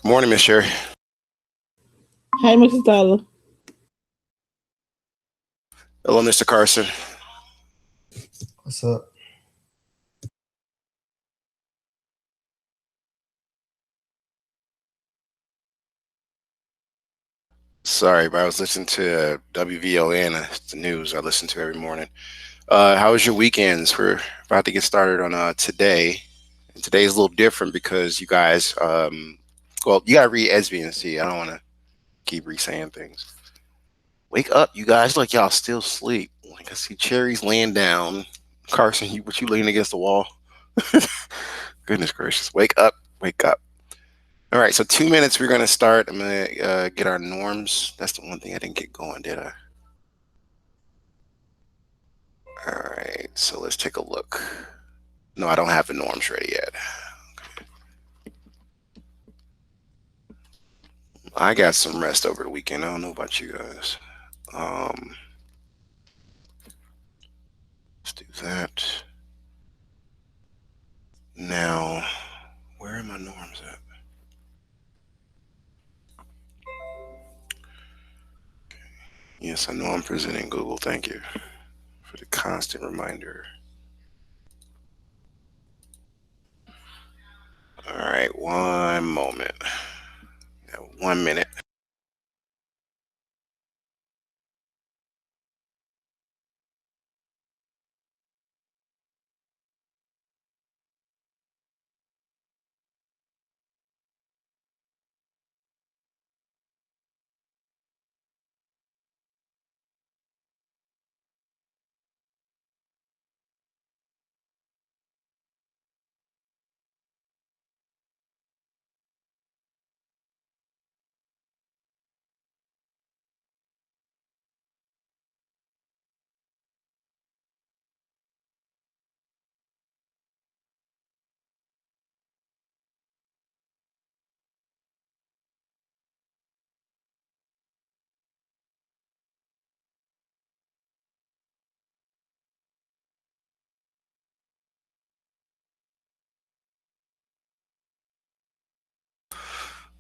Morning, Miss Sherry. Hey, Mrs. Tyler. Hello, Mr. Carson. What's up? Sorry, but I was listening to WVON, the news I listen to every morning. How was your weekends? We're about to get started on today. And today's a little different because you guys, well, you got to read SB&C. I don't want to keep re-saying things. Wake up, you guys, like y'all still sleep. Like I see Cherry's laying down. Carson, you leaning against the wall? Goodness gracious. Wake up, wake up. All right, so 2 minutes, we're going to start. I'm going to get our norms. That's the one thing I didn't get going, did I? All right, so let's take a look. No, I don't have the norms ready yet. I got some rest over the weekend. I don't know about you guys. Let's do that. Now, where are my norms at? Yes, I know I'm presenting Google. Thank you for the constant reminder. All right, one moment. 1 minute.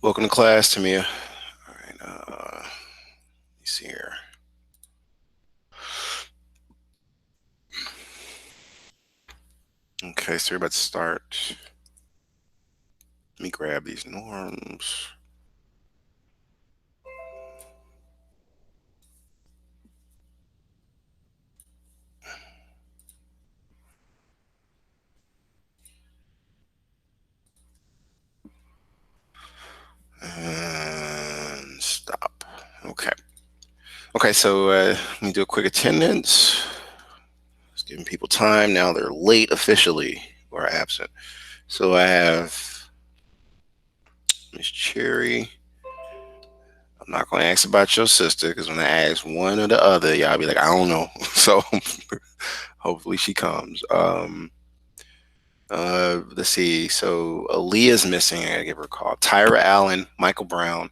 Welcome to class, Tamia. All right, let me see here. Okay, so we're about to start. Let me grab these norms. And stop. Okay. Okay, so let me do a quick attendance. Just giving people time. Now they're late officially or absent. So I have Miss Cherry. I'm not going to ask about your sister because when I ask one or the other, y'all be like, I don't know. So hopefully she comes. Let's see. So Aaliyah's missing. I gotta give her a call. Tyra Allen, Michael Brown.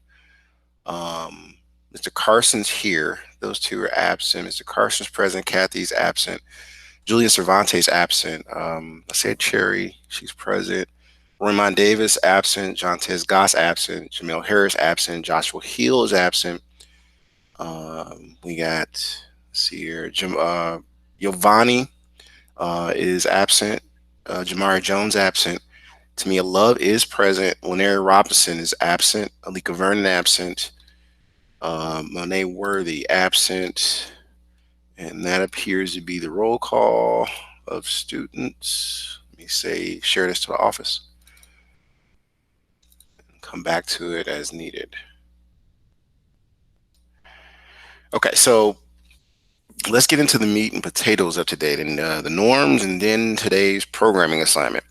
Mr. Carson's here. Those two are absent. Mr. Carson's present. Kathy's absent. Julian Cervantes absent. I said Cherry. She's present. Raymond Davis absent. Jontez Goss absent. Jamel Harris absent. Joshua Hill is absent. We got, let's see here, Giovanni is absent. Jamari Jones absent. Tamia Love is present. Lanaire Robinson is absent. Alika Vernon absent. Monet Worthy absent. And that appears to be the roll call of students. Let me say, share this to the office. Come back to it as needed. Okay, so let's get into the meat and potatoes of today, and the norms, and then today's programming assignment.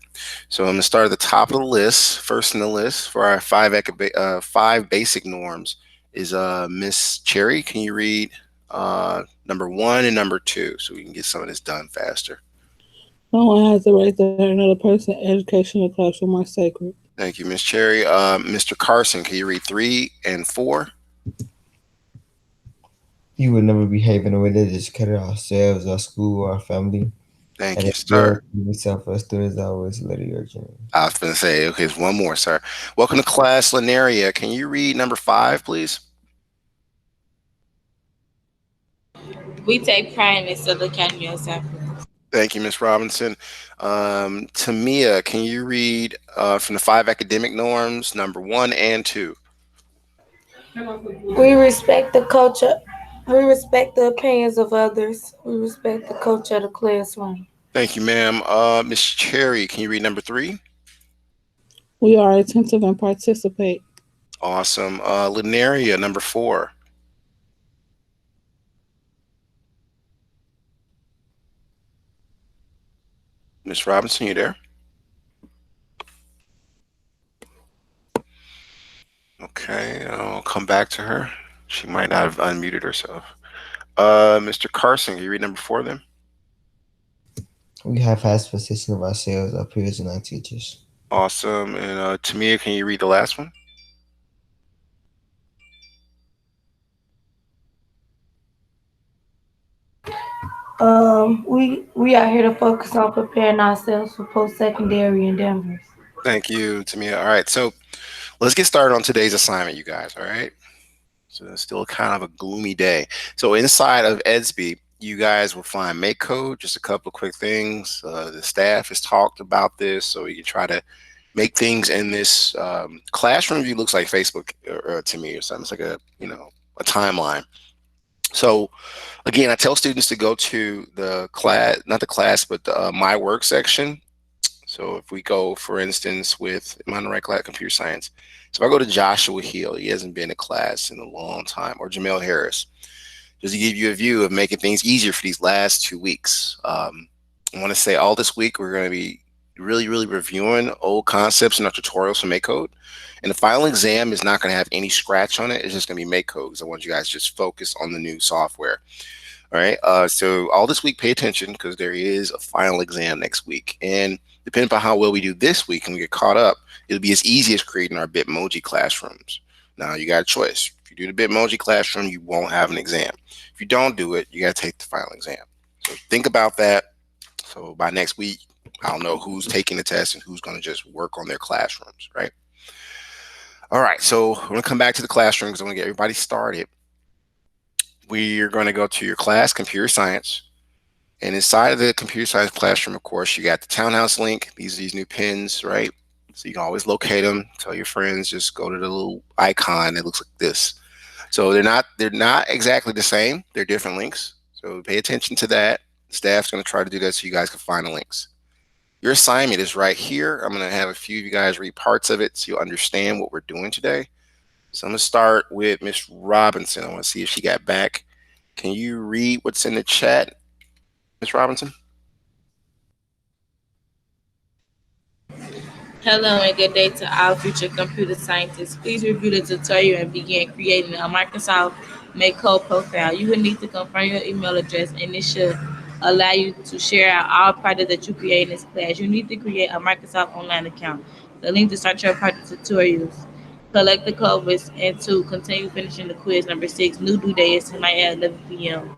So I'm going to start at the top of the list. First in the list for our five basic norms is Miss Cherry. Can you read number 1 and number 2 so we can get some of this done faster? No one has the right to hurt another person. Education in the classroom are sacred. Thank you, Miss Cherry. Mr. Carson, can you read 3 and 4? You would never behave in a way that discredit ourselves, our school, our family. Thank And you, if you sir. ever give yourself for students, always let it your journey. I was going to say, okay, there's one more, sir. Welcome to class, Lineria. Can you read number 5, please? We take pride in the Southern County of South. Thank you, Miss Robinson. Tamia, can you read from the 5 academic norms, number 1 and 2? We respect the culture. We respect the opinions of others. We respect the culture of the classroom. Thank you, ma'am. Miss Cherry, can you read number 3? We are attentive and participate. Awesome. Linearia, number 4. Miss Robinson, you there? Okay, I'll come back to her. She might not have unmuted herself. Mr. Carson, can you read number 4 then? We have had position of ourselves, our peers, and our teachers. Awesome. And Tamia, can you read the last one? We are here to focus on preparing ourselves for post-secondary endeavors. Thank you, Tamia. All right, so let's get started on today's assignment, you guys. All right. So it's still kind of a gloomy day. So inside of EDSB, you guys will find make code, just a couple of quick things. The staff has talked about this, so you can try to make things in this classroom view. Looks like Facebook to me or something. It's like a timeline. So again, I tell students to go to the class, not the class, but the my work section. So if we go, for instance, with, am I on the right class, computer science? So if I go to Joshua Hill, he hasn't been in class in a long time, or Jamel Harris, just to give you a view of making things easier for these last 2 weeks. I want to say all this week, we're going to be really reviewing old concepts in our tutorials for make code. And the final exam is not going to have any scratch on it. It's just going to be make code, because I want you guys to just focus on the new software. All right. So all this week, pay attention, because there is a final exam next week. And depending upon how well we do this week and we get caught up, it'll be as easy as creating our Bitmoji classrooms. Now you got a choice. If you do the Bitmoji classroom, you won't have an exam. If you don't do it, you got to take the final exam. So think about that. So by next week, I'll know who's taking the test and who's going to just work on their classrooms, right? All right. So we're going to come back to the classroom because I want to get everybody started. We're going to go to your class, computer science. And inside of the computer science classroom, of course, you got the townhouse link. These new pins, right? So you can always locate them. Tell your friends, just go to the little icon that looks like this. So they're not exactly the same. They're different links. So pay attention to that. Staff's going to try to do that so you guys can find the links. Your assignment is right here. I'm going to have a few of you guys read parts of it so you'll understand what we're doing today. So I'm going to start with Miss Robinson. I want to see if she got back. Can you read what's in the chat, Miss Robinson? Hello and good day to all future computer scientists. Please review the tutorial and begin creating a Microsoft Make Code profile. You will need to confirm your email address, and this should allow you to share out all projects that you create in this class. You need to create a Microsoft Online account. The link to start your project tutorials. Collect the code and to continue finishing the quiz. Number 6, new due date is tonight at 11 p.m.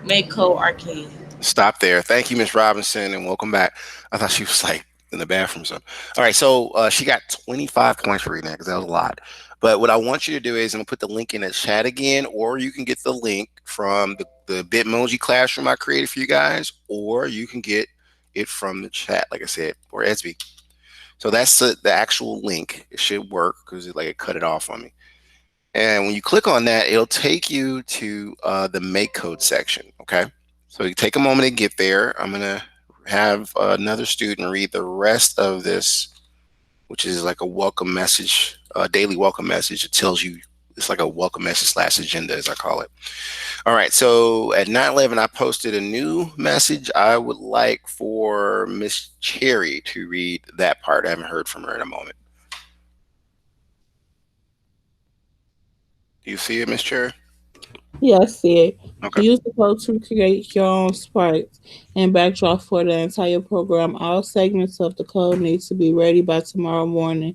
Make Code Arcade. Stop there. Thank you, Miss Robinson, and welcome back. I thought she was like in the bathroom. So, all right. So she got 25 points for reading that because that was a lot. But what I want you to do is I'm gonna put the link in the chat again, or you can get the link from the Bitmoji Classroom I created for you guys, or you can get it from the chat, like I said, or SB. So that's the actual link. It should work because it cut it off on me. And when you click on that, it'll take you to the make code section. Okay. So you take a moment to get there. I'm going to have another student read the rest of this, which is like a welcome message, a daily welcome message. It tells you, it's like a welcome message / agenda, as I call it. All right. So at 9:11, I posted a new message. I would like for Miss Cherry to read that part. I haven't heard from her in a moment. Do you see it, Miss Cherry? Yeah, I see it. Okay. Use the code to create your own sprites and backdrop for the entire program. All segments of the code needs to be ready by tomorrow morning.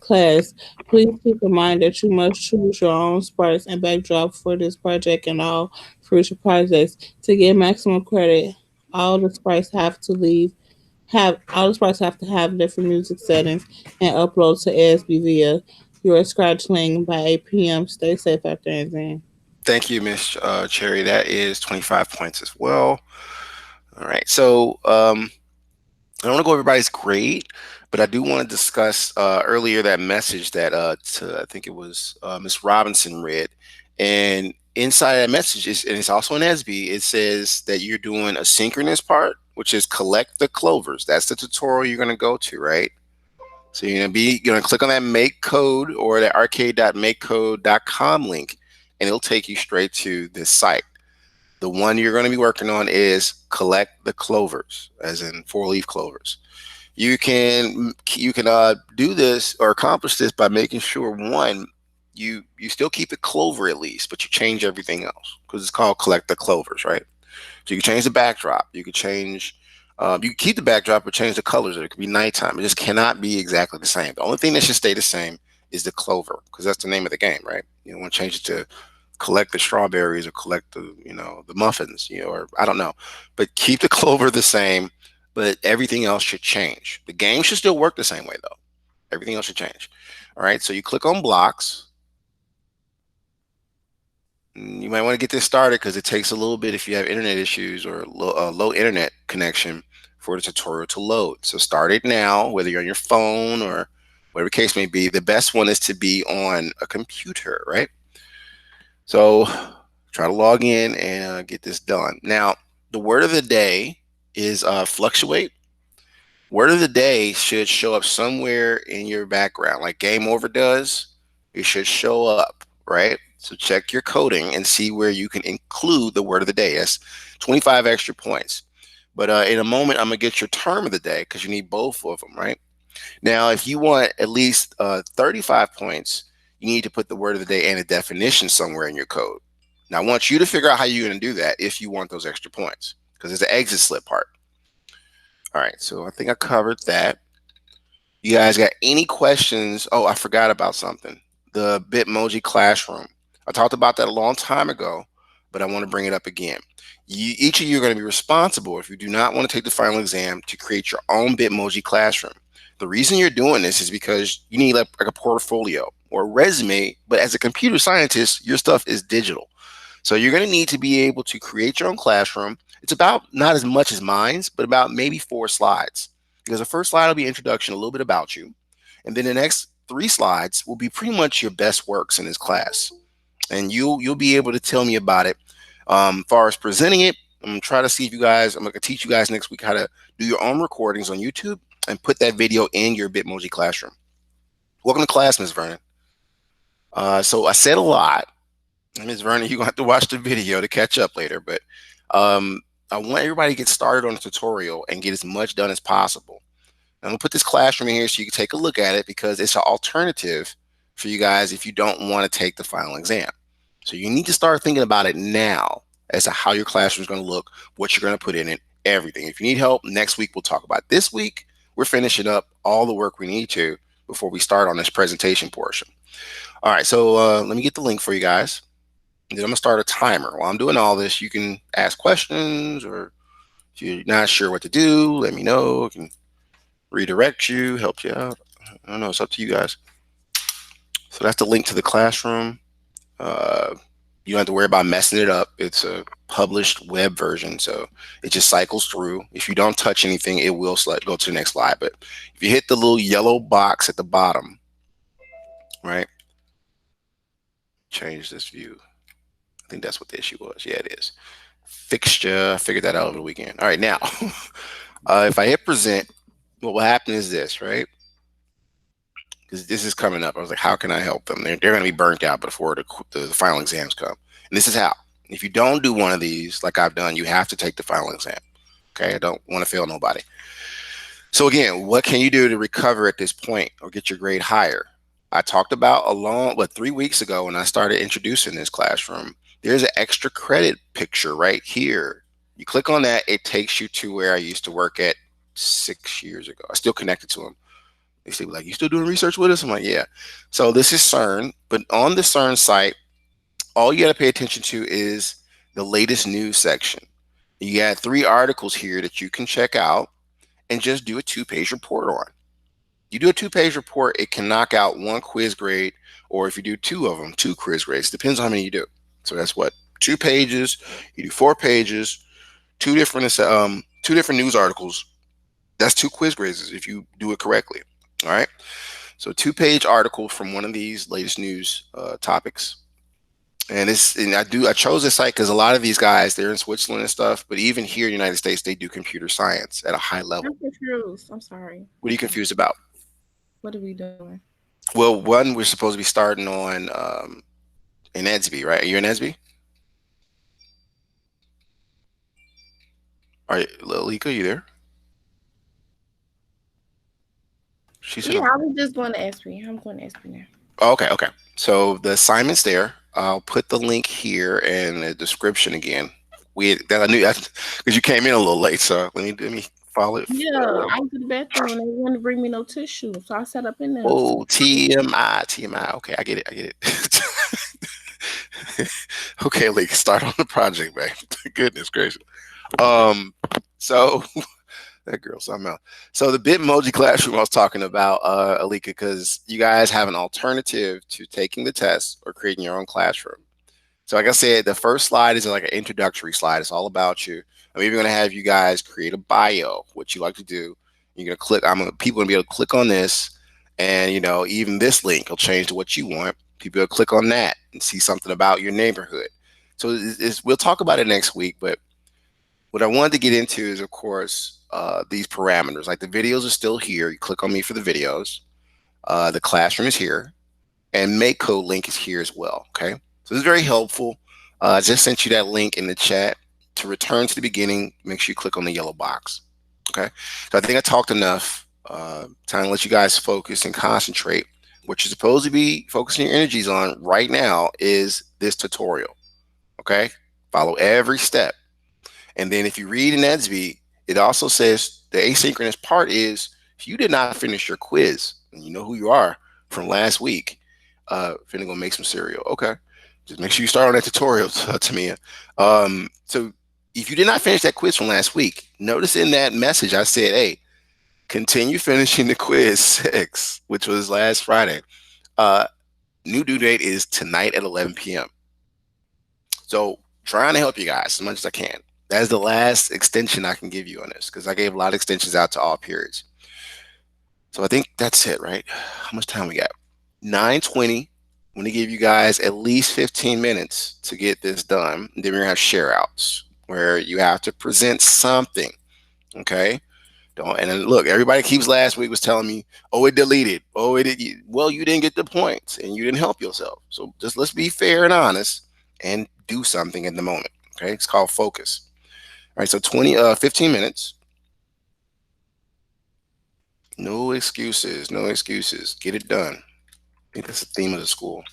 Class, please keep in mind that you must choose your own sprites and backdrop for this project and all future projects. To get maximum credit, all the sprites have to have different music settings and upload to ASB via your scheduling by 8 p.m. Stay safe after exam. Thank you, Miss Cherry. That is 25 points as well. All right. So I don't want to go over everybody's grade, but I do want to discuss earlier that message that I think it was Miss Robinson read. And inside that message is, and it's also in SB, it says that you're doing a synchronous part, which is collect the clovers. That's the tutorial you're going to go to, right? So you're gonna click on that make code or that arcade.makecode.com link, and it'll take you straight to this site. The one you're going to be working on is collect the clovers, as in four-leaf clovers. You can do this or accomplish this by making sure, one, you still keep the clover at least, but you change everything else because it's called collect the clovers, right? So you can change the backdrop. You can keep the backdrop, but change the colors. It could be nighttime. It just cannot be exactly the same. The only thing that should stay the same is the clover, because that's the name of the game, right? You don't want to change it to collect the strawberries or collect the muffins, or I don't know. But keep the clover the same, but everything else should change. The game should still work the same way though. Everything else should change. All right, so you click on blocks. You might want to get this started because it takes a little bit if you have internet issues or low internet connection for the tutorial to load. So start it now, whether you're on your phone or whatever case may be. The best one is to be on a computer, right? So try to log in and get this done. Now, the word of the day is fluctuate. Word of the day should show up somewhere in your background, like game over does. It should show up, right? So check your coding and see where you can include the word of the day. That's 25 extra points. But in a moment, I'm going to get your term of the day because you need both of them, right? Now, if you want at least 35 points, you need to put the word of the day and a definition somewhere in your code. Now, I want you to figure out how you're going to do that if you want those extra points, because it's the exit slip part. All right, so I think I covered that. You guys got any questions? Oh, I forgot about something. The Bitmoji Classroom. I talked about that a long time ago, but I want to bring it up again. Each of you are going to be responsible, if you do not want to take the final exam, to create your own Bitmoji Classroom. The reason you're doing this is because you need like a portfolio or a resume, but as a computer scientist, your stuff is digital. So you're going to need to be able to create your own classroom. It's about not as much as mine's, but about maybe 4 slides. Because the first slide will be introduction, a little bit about you. And then the next 3 slides will be pretty much your best works in this class. And you'll be able to tell me about it. As far as presenting it, I'm going to try to see if I'm going to teach you guys next week how to do your own recordings on YouTube and put that video in your Bitmoji Classroom. Welcome to class, Ms. Vernon. So I said a lot. Ms. Vernon, you're going to have to watch the video to catch up later. But I want everybody to get started on the tutorial and get as much done as possible. I'm going to put this classroom in here so you can take a look at it, because it's an alternative for you guys if you don't want to take the final exam. So you need to start thinking about it now as to how your classroom is going to look, what you're going to put in it, everything. If you need help, next week we'll talk about it. This week, we're finishing up all the work we need to before we start on this presentation portion. All right, so let me get the link for you guys. And then I'm going to start a timer. While I'm doing all this, you can ask questions, or if you're not sure what to do, let me know. I can redirect you, help you out. I don't know, it's up to you guys. So that's the link to the classroom. You don't have to worry about messing it up. It's a published web version, so it just cycles through. If you don't touch anything, it will go to the next slide. But if you hit the little yellow box at the bottom, right? Change this view. I think that's what the issue was. Yeah, it is. Fixture. I figured that out over the weekend. All right, now, if I hit present, what will happen is this, right? Because this is coming up. I was like, how can I help them? They're going to be burnt out before the final exams come. And this is how. If you don't do one of these, like I've done, you have to take the final exam. Okay, I don't want to fail nobody. So again, what can you do to recover at this point or get your grade higher? I talked about 3 weeks ago when I started introducing this classroom. There's an extra credit picture right here. You click on that, it takes you to where I used to work at 6 years ago. I still connected to them. They say, like, you still doing research with us? I'm like, yeah. So this is CERN, but on the CERN site, all you got to pay attention to is the latest news section. You got 3 articles here that you can check out and just do a 2-page report on. You do a 2-page report, it can knock out 1 quiz grade, or if you do 2 of them, 2 quiz grades. Depends on how many you do. So that's what, 2 pages. You do 4 pages, 2 different news articles. That's 2 quiz grades if you do it correctly. All right. So 2-page article from one of these latest news topics. And I chose this site because a lot of these guys, they're in Switzerland and stuff, but even here in the United States, they do computer science at a high level. I'm confused. I'm sorry. What are you confused about? What are we doing? Well, one, we're supposed to be starting on in Edsby, right? Are you in Edsby? All right, Lika, you there? She said, Yeah, I was just going to SB. I'm going to SB now. oh, okay, okay. So the assignment's there. I'll put the link here in the description again. I knew that because you came in a little late, so let me follow it. Yeah, I was in the bathroom and they wanted to bring me no tissue, so I sat up in there. Oh, TMI, TMI. Okay, I get it. I get it. Okay, Lika, start on the project, man. Goodness gracious. Um, so that girl, something else. So the Bitmoji Classroom I was talking about, Alika, because you guys have an alternative to taking the test or creating your own classroom. So like I said, the first slide is like an introductory slide. It's all about you. I'm even going to have you guys create a bio, what you like to do. You're going to click. People going to be able to click on this, and even this link will change to what you want. People will click on that and see something about your neighborhood. So we'll talk about it next week, but what I wanted to get into is, of course, these parameters. Like the videos are still here. You click on me for the videos. The classroom is here, and Make Code link is here as well. Okay, so this is very helpful. I just sent you that link in the chat. To return to the beginning, make sure you click on the yellow box. Okay, so I think I talked enough. Time to let you guys focus and concentrate. What you're supposed to be focusing your energies on right now is this tutorial. Okay, follow every step. And then if you read in Edsby, it also says the asynchronous part is if you did not finish your quiz, and you know who you are from last week, finna go make some cereal. Okay. Just make sure you start on that tutorial, Tamia. So if you did not finish that quiz from last week, notice in that message I said, hey, continue finishing the quiz 6, which was last Friday. New due date is tonight at 11 p.m. So trying to help you guys as much as I can. That's the last extension I can give you on this because I gave a lot of extensions out to all periods. So I think that's it, right? How much time we got? 9:20. I'm going to give you guys at least 15 minutes to get this done. And then we're going to have share outs where you have to present something. Okay. Don't, and then look, everybody keeps last week was telling me, oh, it deleted. Oh, well, you didn't get the points and you didn't help yourself. So just let's be fair and honest and do something in the moment. Okay. It's called focus. All right. So 15 minutes. No excuses. No excuses. Get it done. I think that's the theme of the school.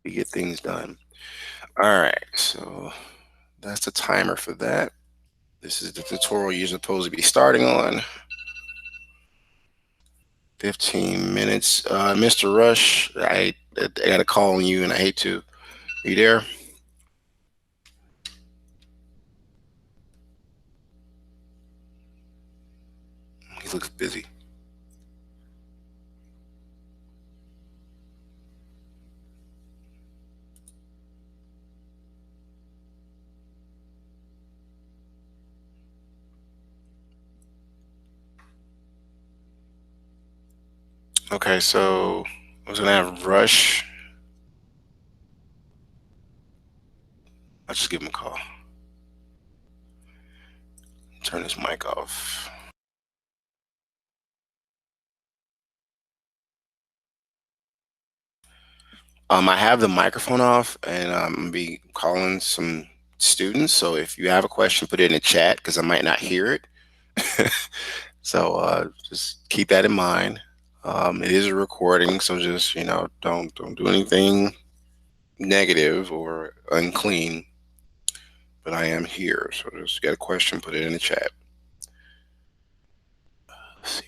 We get things done. All right. So that's the timer for that. This is the tutorial you're supposed to be starting on. 15 minutes. Mr. Rush, I got a call on you and I hate to. Are you there? He looks busy. Okay, so I was gonna have Rush. I'll just give him a call. Turn his mic off. I have the microphone off, and I'm gonna be calling some students. So if you have a question, put it in the chat because I might not hear it. So just keep that in mind. It is a recording, so just don't do anything negative or unclean. But I am here, so just get a question, put it in the chat. Let's see.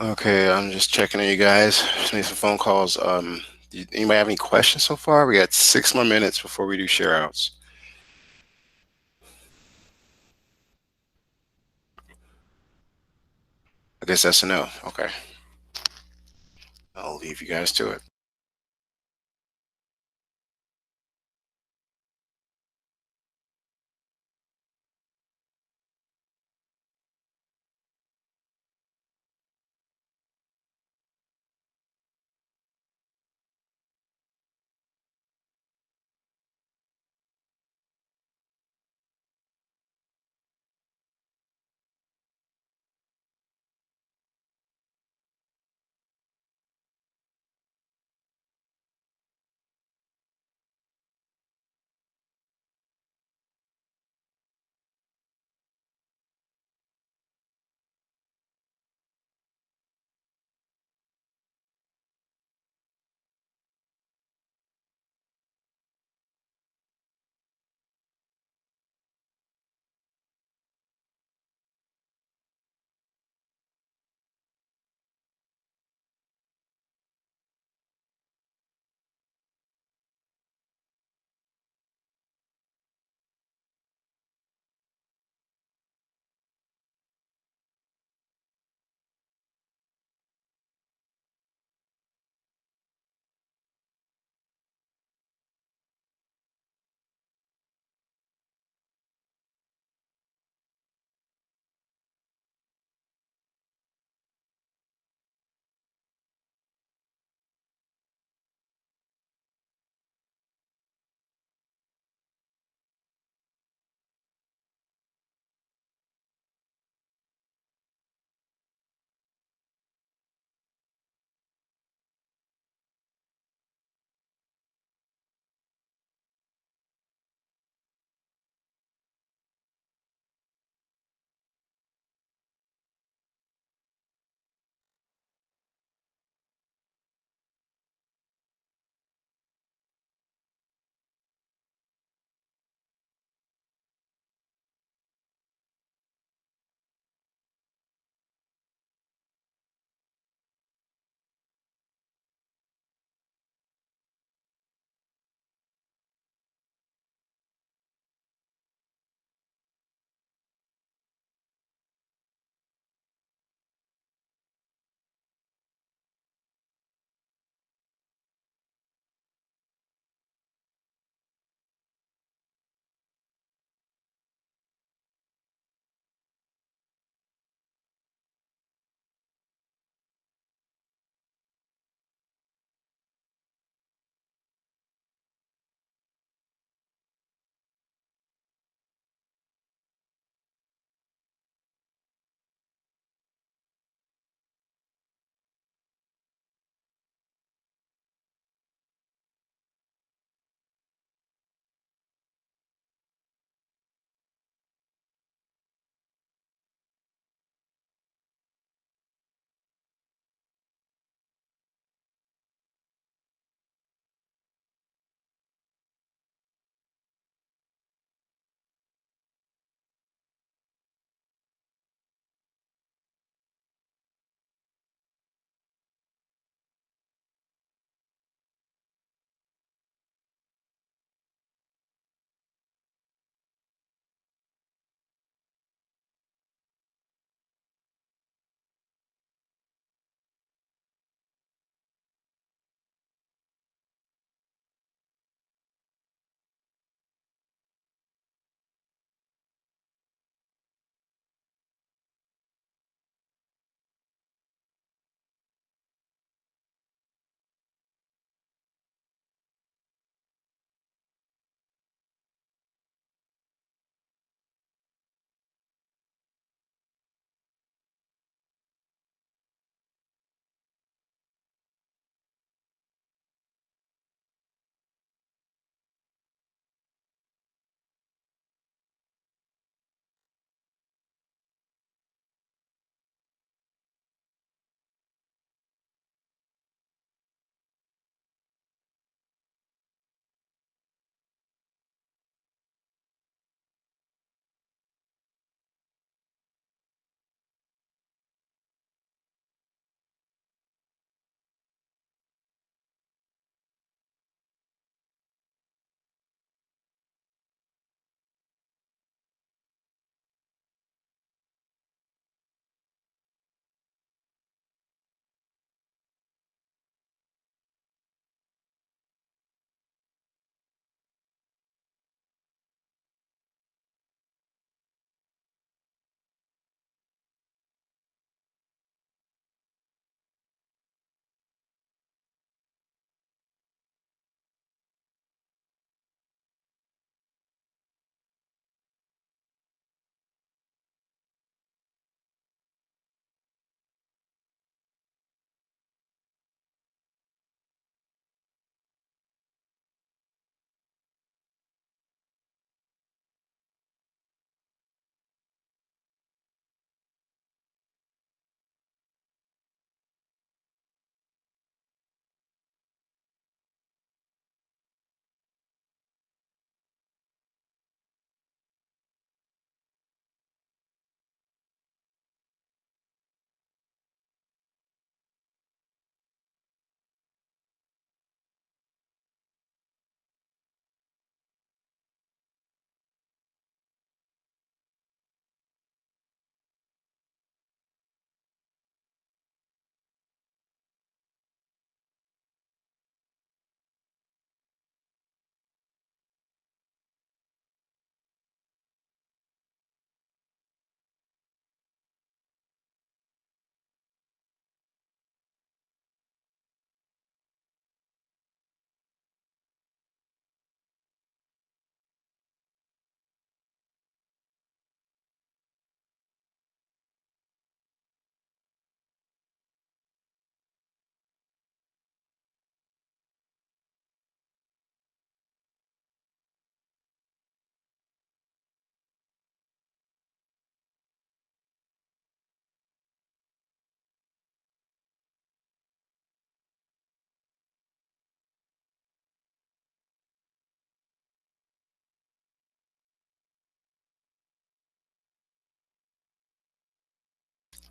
Okay, I'm just checking on you guys. Just made some phone calls. Anybody have any questions so far? We got 6 more minutes before we do share outs. I guess that's a no. Okay. I'll leave you guys to it.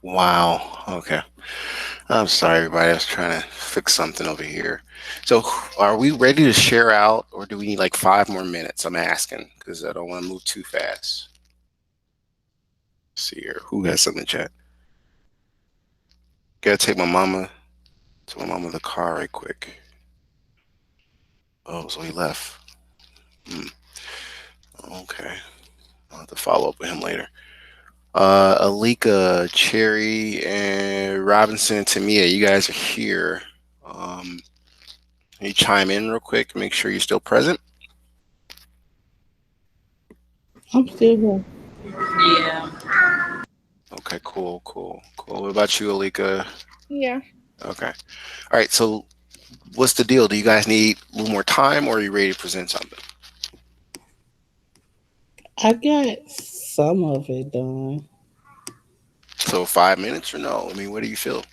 Wow. Okay. I'm sorry, everybody. I was trying to fix something over here. So, are we ready to share out, or do we need like 5 more minutes? I'm asking because I don't want to move too fast. Let's see here. Who has something in chat? Gotta take my mama to my mama the car right quick. Oh, so he left. Hmm. Okay. I'll have to follow up with him later. Alika, Cherry, and Robinson, Tamia, you guys are here. Can you chime in real quick? Make sure you're still present. I'm still here. Yeah. Okay, cool, cool, cool. What about you, Alika? Yeah. Okay. All right. So, what's the deal? Do you guys need a little more time, or are you ready to present something? I got some of it done. So, 5 minutes or no? I mean, what do you feel?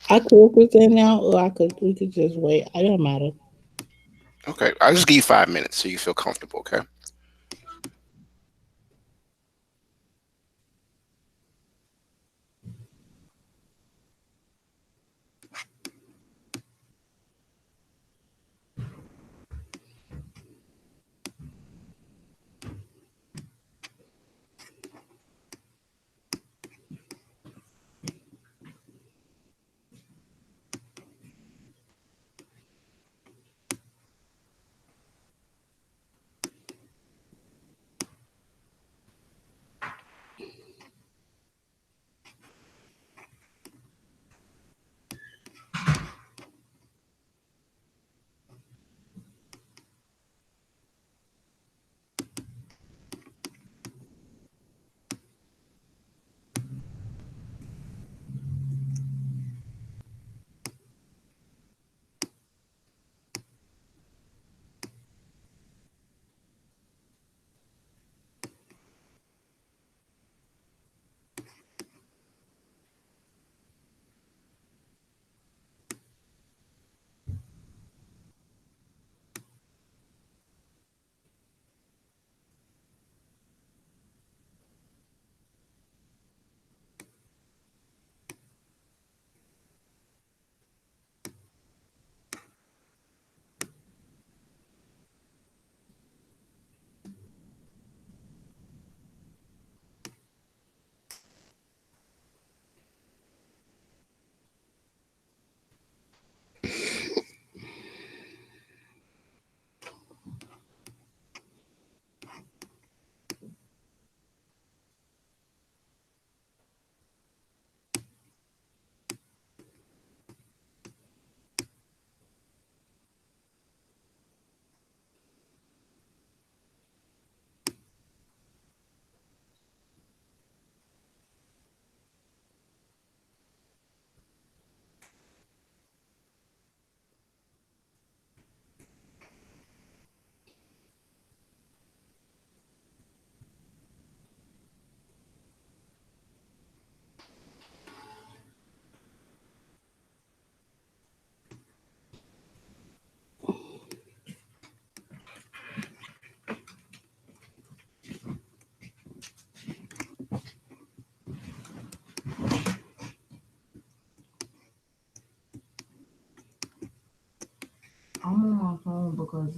I could present now, or we could just wait. I don't matter. Okay. I'll just give you 5 minutes so you feel comfortable. Okay. I'm on my phone because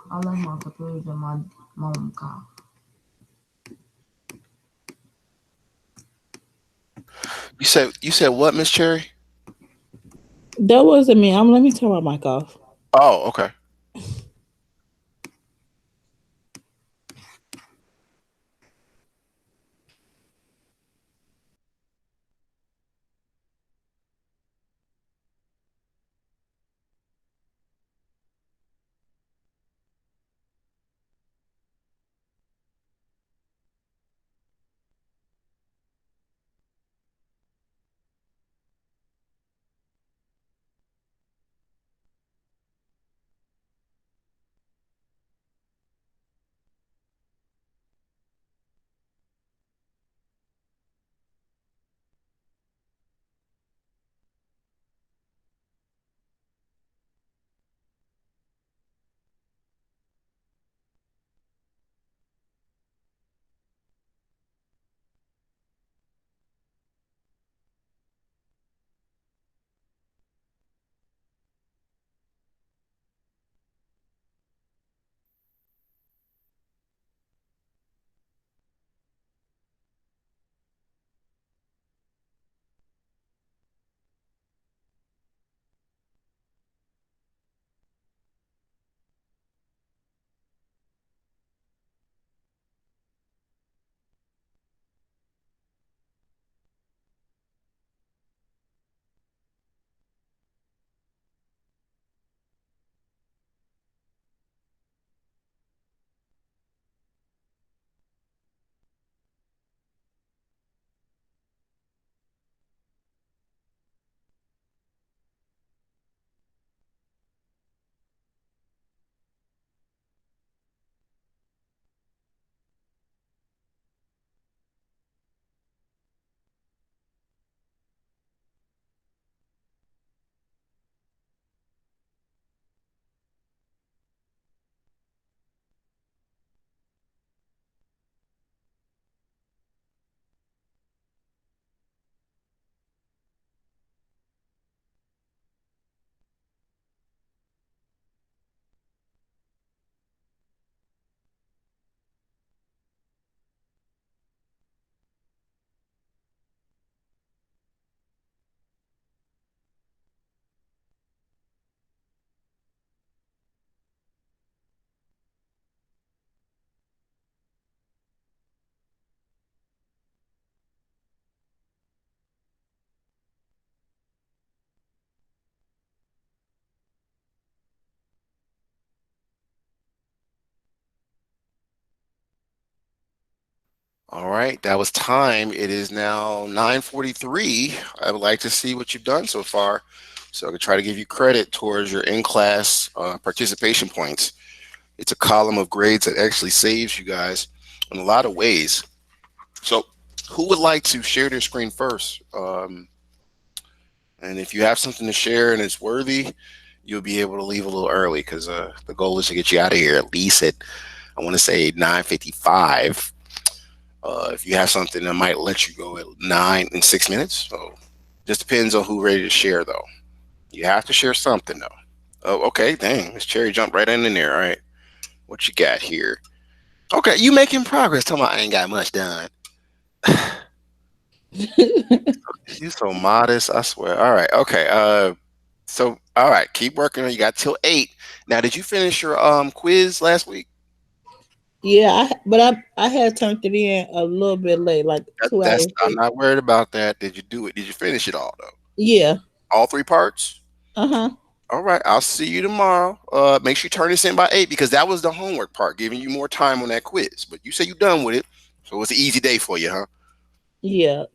I left my computer in my mom car. You said what, Miss Cherry? That wasn't me. Let me turn my mic off. Oh, okay. All right, that was time. It is now 9:43. I would like to see what you've done so far, so I can try to give you credit towards your in-class participation points. It's a column of grades that actually saves you guys in a lot of ways. So, who would like to share their screen first? And if you have something to share and it's worthy, you'll be able to leave a little early because the goal is to get you out of here at least at, I want to say, 9:55. If you have something that might let you go at 9 in 6 minutes, so just depends on who ready to share though. You have to share something though. Oh, okay, dang, this cherry jumped right in there. All right, what you got here? Okay, you making progress. Tell me I ain't got much done. You so modest, I swear. All right, okay. So all right, keep working on. You got till 8. Now, did you finish your quiz last week? Yeah, but I had turned it in a little bit late, like two That's hours I'm late. not worried about that. Did you do it? Did you finish it all though? Yeah. All 3 parts? Uh-huh. All right, I'll see you tomorrow. Make sure you turn this in by 8 because that was the homework part, giving you more time on that quiz. But you say you done with it, so it's an easy day for you, huh? Yeah.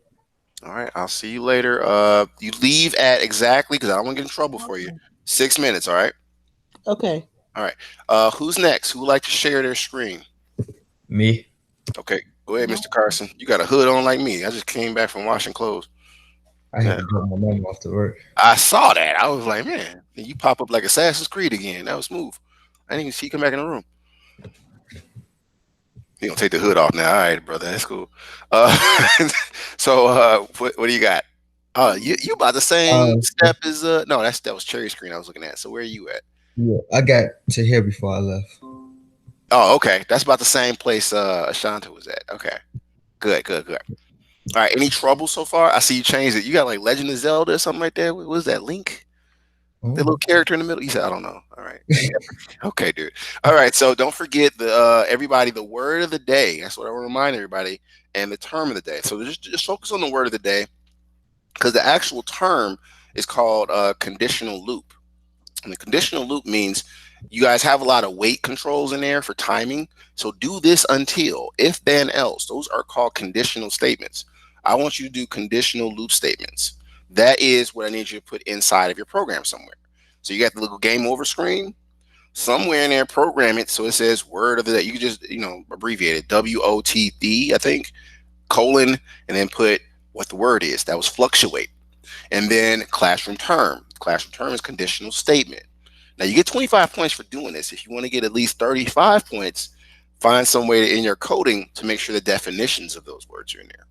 All right, I'll see you later. You leave at exactly because I don't want to get in trouble for you. 6 minutes. All right. Okay. All right. Who's next? Who would like to share their screen? Me. Okay, go ahead, Mr. Carson. You got a hood on like me. I just came back from washing clothes. I had Yeah, to drop my mom off to work. I saw that. I was like, man, you pop up like Assassin's Creed again. That was smooth. I didn't even see you come back in the room. You gonna take the hood off now? All right, brother. That's cool. Uh, so what do you got? You about the same Um, step as no, that was cherry screen I was looking at. So where are you at? yeah, I got to here before I left. Oh, okay. That's about the same place Ashanta was at. Okay. Good, good, good. All right. Any trouble so far? I see you changed it. You got like Legend of Zelda or something like that. What was that? Link? The little Oh, character in the middle? You said, I don't know. All right. Okay, dude. All right. So don't forget the everybody, the word of the day. That's what I want to remind everybody. And the term of the day. So just focus on the word of the day because the actual term is called conditional loop. And the conditional loop means you guys have a lot of weight controls in there for timing. So do this until, if then else. Those are called conditional statements. I want you to do conditional loop statements. That is what I need you to put inside of your program somewhere. So you got the little game over screen. Somewhere in there, program it so it says word of the day. You can just, abbreviate it WOTD, I think, colon, and then put what the word is. That was fluctuate. And then classroom term. Classroom term is conditional statement. Now you get 25 points for doing this. If you want to get at least 35 points, find some way in your coding to make sure the definitions of those words are in there.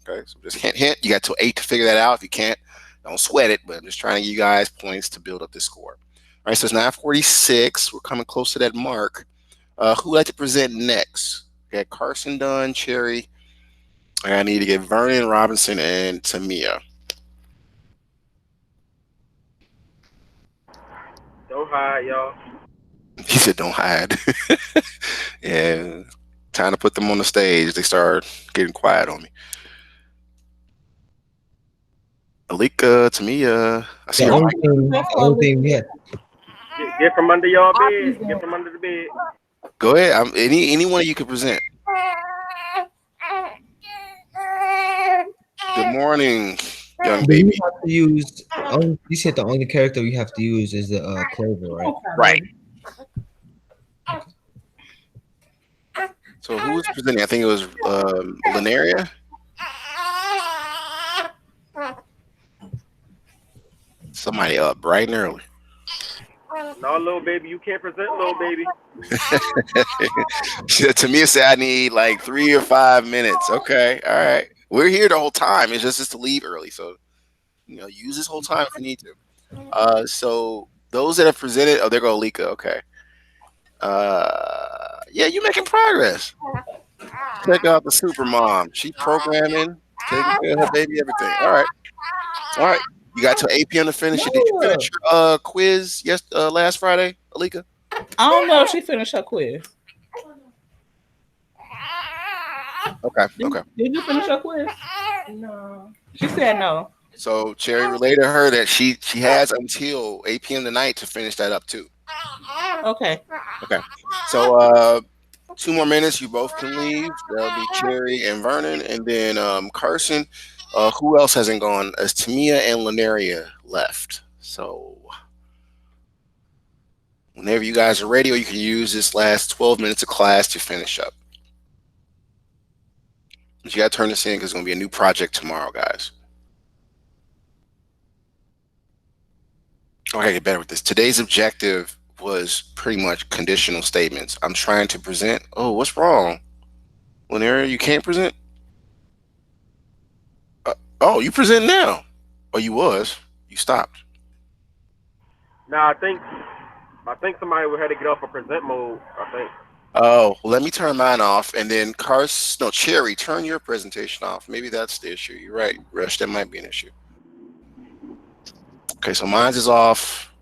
Okay, so just hint. You got till 8 to figure that out. If you can't, don't sweat it. But I'm just trying to give you guys points to build up this score. All right, so it's 9:46. We're coming close to that mark. Who would like to present next? Got Carson done, Cherry. I need to get Vernon, Robinson, and Tamia. Don't hide, y'all. He said, "Don't hide." Yeah, time to put them on the stage. They start getting quiet on me. Alika, Tamia, I see The your only mic. thing, the only thing we had. Get from under y'all bed. Get from under the bed. Go ahead. Any one of you can present. Good morning, young Do we baby. have to use? Only, you said the only character we have to use is the Clover, right? Right. So who was presenting? I think it was Linaria. Somebody up bright and early. No, little baby, you can't present, little baby. Tamia said I need like 3 or 5 minutes. Okay, all right. We're here the whole time. It's just to leave early, so use this whole time if you need to. So those that have presented, oh, there go Lika. Okay. Yeah, you're making progress. Check out the super mom. She programming, taking care of her baby, everything. All right. All right. You got till 8 p.m. to finish it. Did you finish your quiz last Friday, Alika? I don't know if she finished her quiz. Okay. Did, Okay. did you finish her quiz? No. She said no. So Cherry relayed to her that she has until 8 p.m. tonight to finish that up too. Okay. Okay. So 2 more minutes. You both can leave. That'll be Cherry and Vernon, and then Carson. Who else hasn't gone? As Tamia and Linaria left. So whenever you guys are ready, or you can use this last 12 minutes of class to finish up. But you got to turn this in because it's going to be a new project tomorrow, guys. Okay, get better with this. Today's objective was pretty much conditional statements. I'm trying to present. Oh, what's wrong? Linaria, you can't present? Oh, you present now. Oh, you was. You stopped. Nah, I think somebody would have to get off of present mode. I think. Oh, well, let me turn mine off, and then Cherry, turn your presentation off. Maybe that's the issue. You're right, Rush. That might be an issue. Okay, so mine's is off.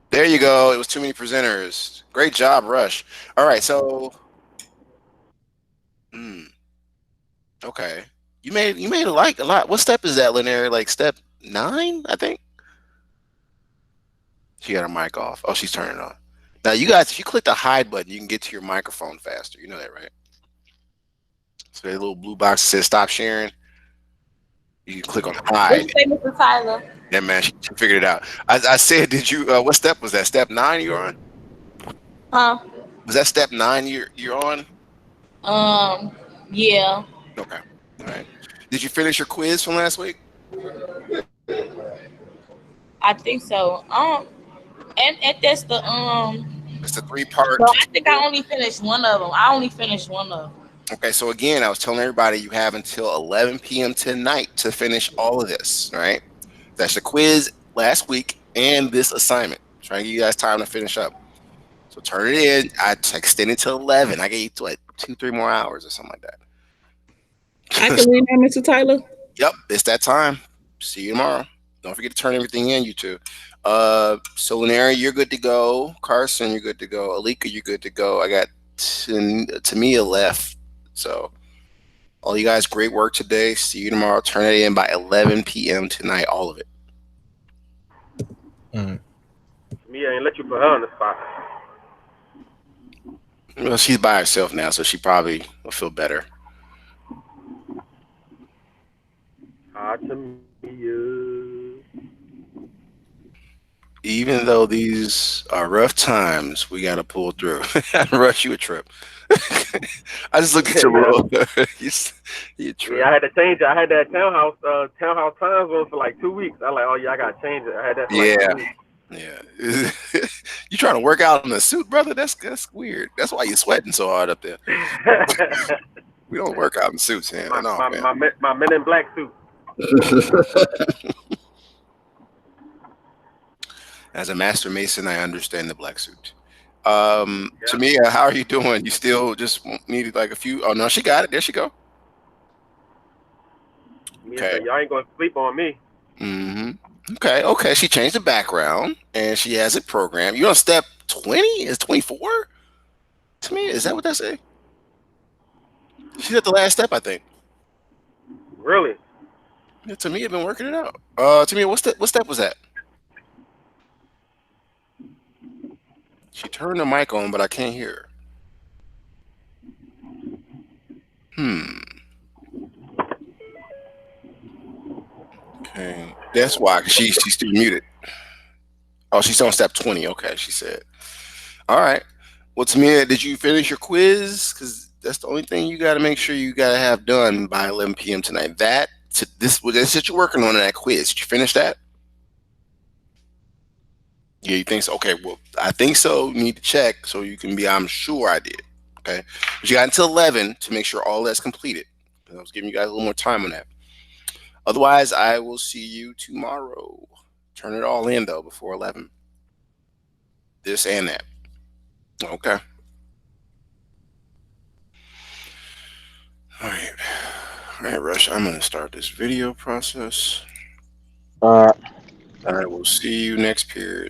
There you go. It was too many presenters. Great job, Rush. All right, so, okay, you made a lot. What step is that, Linear? Like step 9, I think. She got her mic off. Oh, she's turning it on. Now, you guys, if you click the hide button, you can get to your microphone faster. You know that, right? So that little blue box that says stop sharing. You can click on What you hide. say, Mr. Tyler? Yeah, man, she figured it out. I said, did you? What step was that? Step 9 you're on? Huh? Was that step 9 you're on? Um, yeah. Okay. All right. Did you finish your quiz from last week? I think so. And that's the It's the No, 3-part I think I tutorial. only finished one of them. I only finished one of them. Okay, so again, I was telling everybody you have until 11 p.m. tonight to finish all of this. Right? That's the quiz last week and this assignment. Trying to give you guys time to finish up. So turn it in. I extended to 11. I gave you like 2-3 more hours or something like that. I can leave now, Mr. Tyler. Yep, it's that time. See you tomorrow. Don't forget to turn everything in, you two. Solinari, you're good to go. Carson, you're good to go. Alika, you're good to go. I got Tamia left. So, all you guys, great work today. See you tomorrow. Turn it in by 11 p.m. tonight, all of it. Mia ain't let you put her on the spot. Well, she's by herself now, so she probably will feel better. Hi, Tamia. Even though these are rough times, we got to pull through. Rush you a trip. I just looked at your little. you trip. Yeah, I had to change it. I had that townhouse time zone for like 2 weeks. I like, oh yeah, I gotta change it. I had that for like Yeah. 2 weeks. Yeah. You trying to work out in a suit, brother? That's weird. That's why you're sweating so hard up there. We don't work out in suits, man. my, No, my, man. my Men in Black suit. As a master mason, I understand the black suit. Tamia, how are you doing? You still just needed like a few? Oh no, she got it. There she go. Mia Okay. said, y'all ain't gonna sleep on me. Mm-hmm. Okay. She changed the background and she has it programmed. You on step 20? Is 24? Tamia, is that what that say? She's at the last step, I think. Really? Yeah, Tamia been working it out. Tamia, what step was that? She turned the mic on, but I can't hear her. Okay. That's why, 'cause she's still muted. Oh, she's on step 20. Okay, she said. All right. Well, Tamia, did you finish your quiz? Because that's the only thing you got to make sure you got to have done by 11 p.m. tonight. This that you're working on in that quiz. Did you finish that? Yeah, you think so? Okay, well, I think so. You need to check so you can be, I'm sure I did. Okay. But you got until 11 to make sure all that's completed. I was giving you guys a little more time on that. Otherwise, I will see you tomorrow. Turn it all in, though, before 11. This and that. Okay. All right, Rush. I'm going to start this video process. I will see you next period.